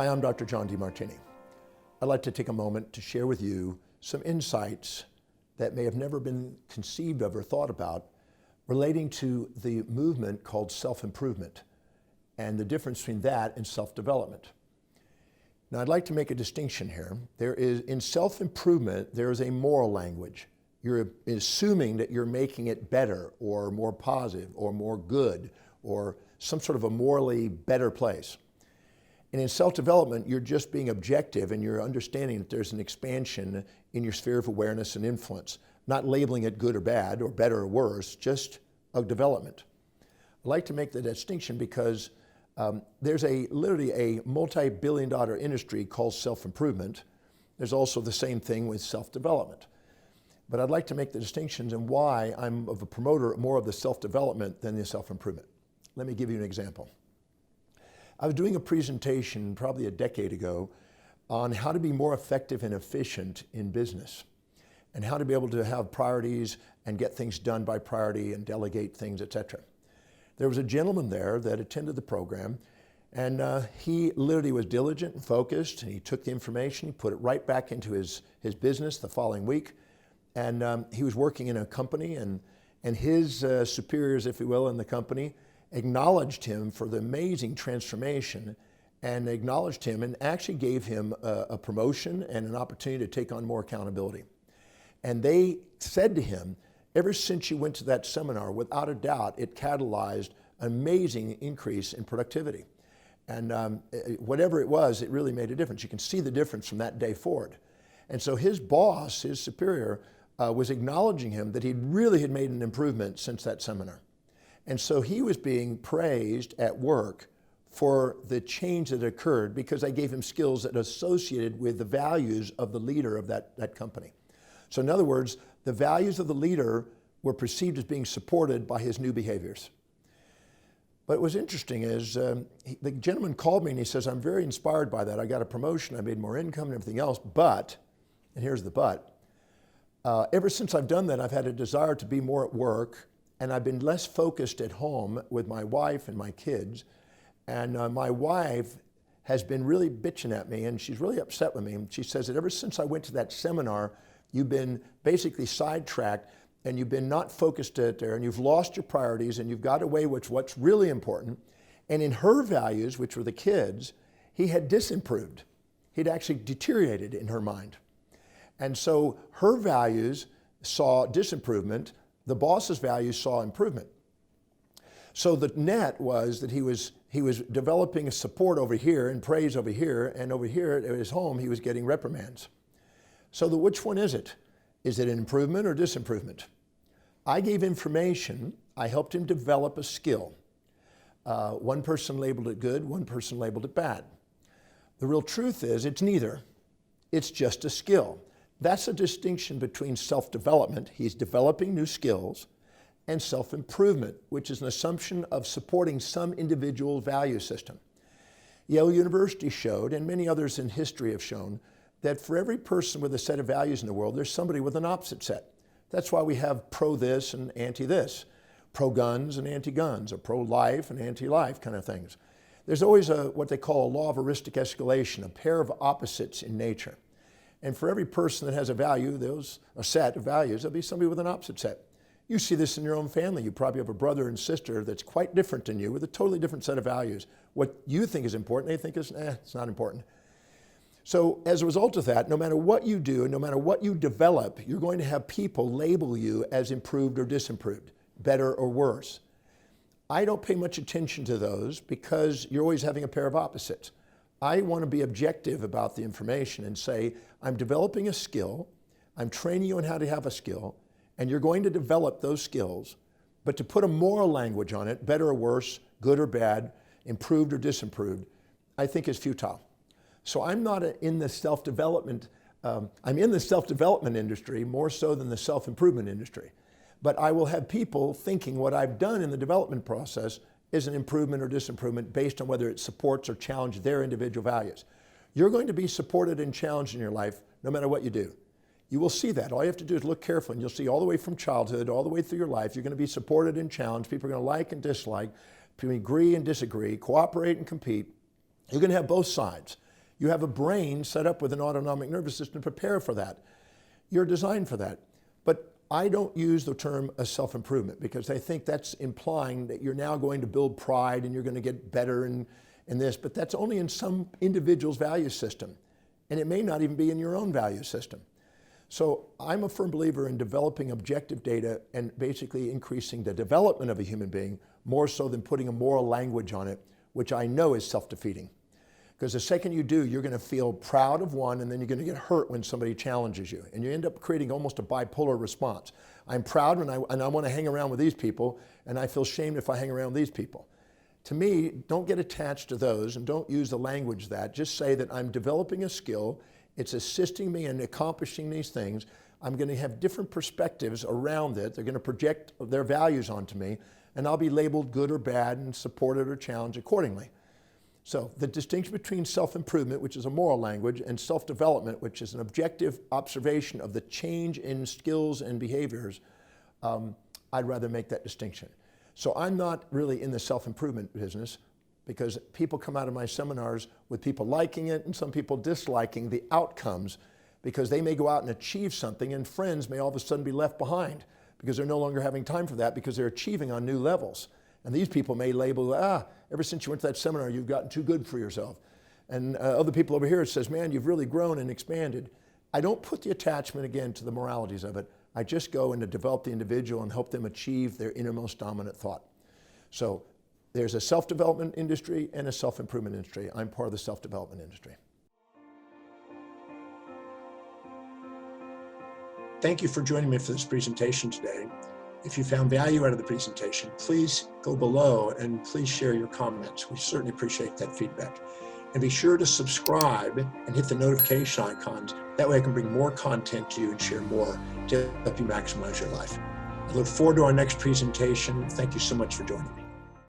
Hi, I'm Dr. John Demartini. I'd like to take a moment to share with you some insights that may have never been conceived of or thought about relating to the movement called self-improvement and the difference between that and self-development. Now, I'd like to make a distinction here. In self-improvement, there is a moral language. You're assuming that you're making it better or more positive or more good or some sort of a morally better place. And in self-development, you're just being objective and you're understanding that there's an expansion in your sphere of awareness and influence, not labeling it good or bad or better or worse, just a development. I'd like to make the distinction because there's literally a multi-billion-dollar industry called self-improvement. There's also the same thing with self-development. But I'd like to make the distinctions and why I'm of a promoter more of the self-development than the self-improvement. Let me give you an example. I was doing a presentation probably a decade ago on how to be more effective and efficient in business and how to be able to have priorities and get things done by priority and delegate things, etc. There was a gentleman there that attended the program, and he literally was diligent and focused, and he took the information, he put it right back into his business the following week, and he was working in a company, and his superiors, if you will, in the company acknowledged him for the amazing transformation and acknowledged him and actually gave him a promotion and an opportunity to take on more accountability. And they said to him, ever since you went to that seminar, without a doubt, it catalyzed an amazing increase in productivity. And whatever it was, it really made a difference. You can see the difference from that day forward. And so his boss, his superior, was acknowledging him that he really had made an improvement since that seminar. And so he was being praised at work for the change that occurred because I gave him skills that associated with the values of the leader of that company. So in other words, the values of the leader were perceived as being supported by his new behaviors. But what was interesting is the gentleman called me and he says, I'm very inspired by that. I got a promotion, I made more income and everything else, but, and here's the but, ever since I've done that, I've had a desire to be more at work, and I've been less focused at home with my wife and my kids. And my wife has been really bitching at me, and she's really upset with me. And she says that ever since I went to that seminar, you've been basically sidetracked, and you've been not focused there, and you've lost your priorities, and you've got away with what's really important. And in her values, which were the kids, he had disimproved. He'd actually deteriorated in her mind. And so her values saw disimprovement. The boss's values saw improvement. So the net was that he was developing a support over here and praise over here, and over here at his home he was getting reprimands. So which one is it? Is it an improvement or disimprovement? I gave information, I helped him develop a skill. One person labeled it good, one person labeled it bad. The real truth is it's neither. It's just a skill. That's a distinction between self-development, he's developing new skills, and self-improvement, which is an assumption of supporting some individual value system. Yale University showed, and many others in history have shown, that for every person with a set of values in the world, there's somebody with an opposite set. That's why we have pro-this and anti-this, pro-guns and anti-guns, or pro-life and anti-life kind of things. There's always what they call a law of heuristic escalation, a pair of opposites in nature. And for every person that has a value, there's a set of values, there'll be somebody with an opposite set. You see this in your own family. You probably have a brother and sister that's quite different than you with a totally different set of values. What you think is important, they think is, it's not important. So as a result of that, no matter what you do and no matter what you develop, you're going to have people label you as improved or disimproved, better or worse. I don't pay much attention to those because you're always having a pair of opposites. I want to be objective about the information and say, I'm developing a skill, I'm training you on how to have a skill, and you're going to develop those skills, but to put a moral language on it, better or worse, good or bad, improved or disimproved, I think is futile. So I'm not in the self-development, I'm in the self-development industry more so than the self-improvement industry. But I will have people thinking what I've done in the development process is an improvement or disimprovement based on whether it supports or challenges their individual values. You're going to be supported and challenged in your life no matter what you do. You will see that. All you have to do is look carefully, and you'll see all the way from childhood, all the way through your life, you're going to be supported and challenged. People are going to like and dislike, people agree and disagree, cooperate and compete. You're going to have both sides. You have a brain set up with an autonomic nervous system to prepare for that. You're designed for that. But I don't use the term self-improvement because I think that's implying that you're now going to build pride and you're going to get better in this, but that's only in some individual's value system. And it may not even be in your own value system. So I'm a firm believer in developing objective data and basically increasing the development of a human being more so than putting a moral language on it, which I know is self-defeating. Because the second you do, you're going to feel proud of one and then you're going to get hurt when somebody challenges you. And you end up creating almost a bipolar response. I'm proud and I want to hang around with these people, and I feel shamed if I hang around with these people. To me, don't get attached to those and don't use the language that. Just say that I'm developing a skill. It's assisting me in accomplishing these things. I'm going to have different perspectives around it. They're going to project their values onto me, and I'll be labeled good or bad and supported or challenged accordingly. So the distinction between self-improvement, which is a moral language, and self-development, which is an objective observation of the change in skills and behaviors, I'd rather make that distinction. So I'm not really in the self-improvement business because people come out of my seminars with people liking it and some people disliking the outcomes because they may go out and achieve something and friends may all of a sudden be left behind because they're no longer having time for that because they're achieving on new levels. And these people may label, ever since you went to that seminar, you've gotten too good for yourself. And other people over here says, man, you've really grown and expanded. I don't put the attachment again to the moralities of it. I just go in to develop the individual and help them achieve their innermost dominant thought. So there's a self-development industry and a self-improvement industry. I'm part of the self-development industry. Thank you for joining me for this presentation today. If you found value out of the presentation, please go below and please share your comments. We certainly appreciate that feedback. And be sure to subscribe and hit the notification icons. That way I can bring more content to you and share more to help you maximize your life. I look forward to our next presentation. Thank you so much for joining me.